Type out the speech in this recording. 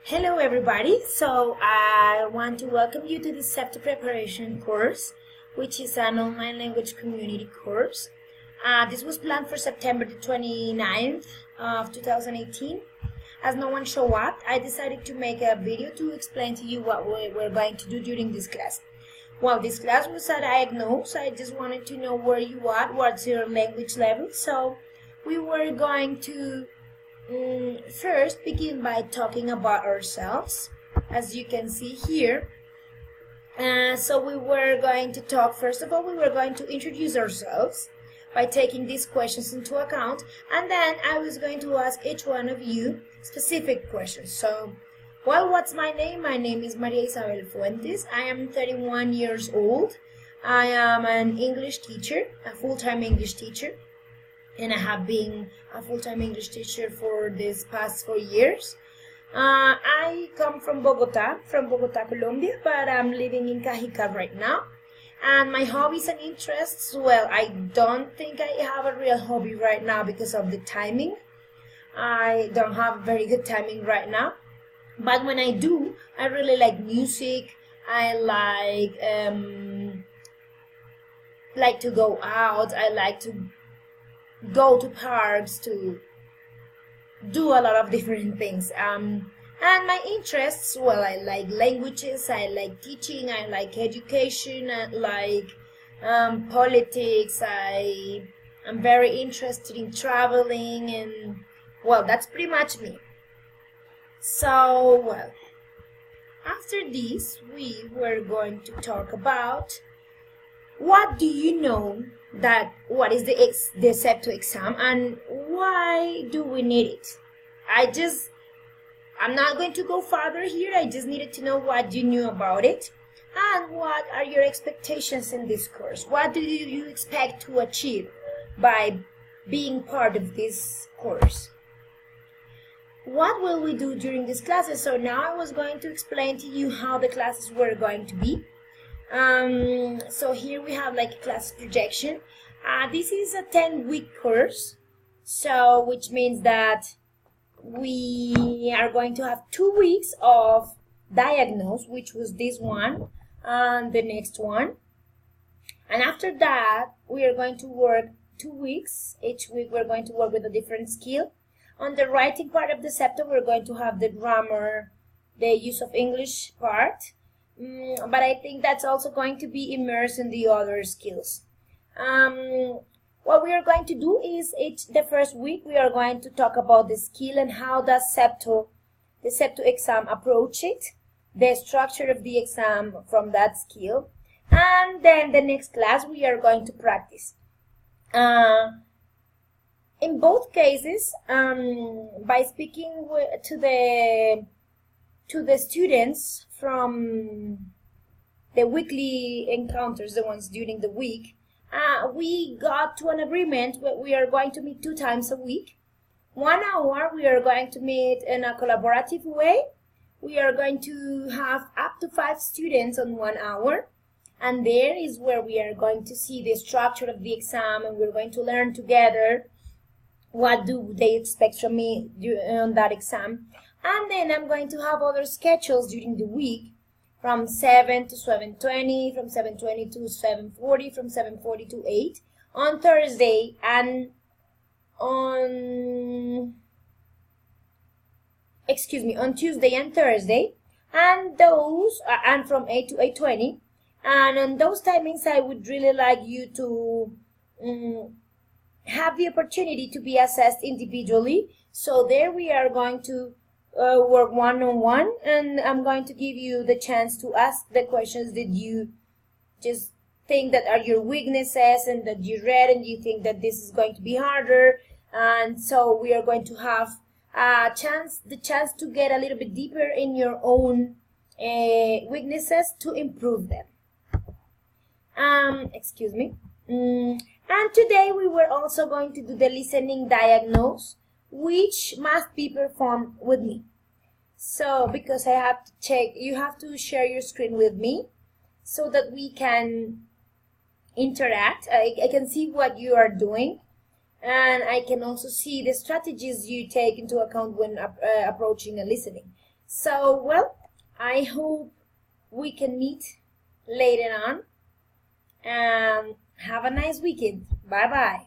Hello everybody, so I want to welcome you to the SEPTA preparation course, which is an online language community course. This was planned for September the 29th of 2018. As no one showed up, I decided to make a video to explain to you what we're going to do during this class. Well, this class was a diagnose. I just wanted to know where you are, what's your language level. So we were going to first begin by talking about ourselves, as you can see here. So we were going to talk, first of all, we were going to introduce ourselves by taking these questions into account, and then I was going to ask each one of you specific questions. So, well, what's my name? My name is Maria Isabel Fuentes. I am 31 years old. I am an English teacher, a full-time English teacher, and I have been a full-time English teacher for this past 4 years. I come from Bogota, Colombia, but I'm living in Cajica right now. And my hobbies and interests, well, I don't think I have a real hobby right now because of the timing. I don't have very good timing right now. But when I do, I really like music. I like to go out. I like to go to parks, to do a lot of different things. And my interests, well, I like languages, I like teaching, I like education, I like politics, I am very interested in traveling, and well, that's pretty much me. So, well, after this, we were going to talk about what do you know what is the SEPTA exam and why do we need it? I'm not going to go further here. I just needed to know what you knew about it and what are your expectations in this course. What do you expect to achieve by being part of this course? What will we do during these classes? So now I was going to explain to you how the classes were going to be. So here we have like a class projection. This is a 10-week course, so which means that we are going to have 2 weeks of diagnose, which was this one and the next one, and after that we are going to work 2 weeks. Each week we're going to work with a different skill. On the writing part of the SEPTA, we're going to have the grammar, the use of English part. But I think that's also going to be immersed in the other skills. What we are going to do is the first week we are going to talk about the skill and how does the SEPTA exam approach it, the structure of the exam from that skill, and then the next class we are going to practice. In both cases, by speaking to the students from the weekly encounters, the ones during the week, we got to an agreement where we are going to meet 2 times a week. 1 hour we are going to meet in a collaborative way. We are going to have up to 5 students on 1 hour, and there is where we are going to see the structure of the exam, and we're going to learn together what do they expect from me on that exam. And then I'm going to have other schedules during the week from 7 to 7:20, from 7:20 to 7:40, from 7:40 to 8 on Thursday, and on Tuesday and Thursday, and those and from 8 to 8:20. And on those timings I would really like you to have the opportunity to be assessed individually. So there we are going to work one-on-one, and I'm going to give you the chance to ask the questions that you just think that are your weaknesses and that you read and you think that this is going to be harder. And so we are going to have the chance to get a little bit deeper in your own weaknesses to improve them. And today we were also going to do the listening diagnose, which must be performed with me. So because I have to check, you have to share your screen with me so that we can interact. I can see what you are doing, and I can also see the strategies you take into account when approaching and listening. So, well, I hope we can meet later on and have a nice weekend. Bye bye.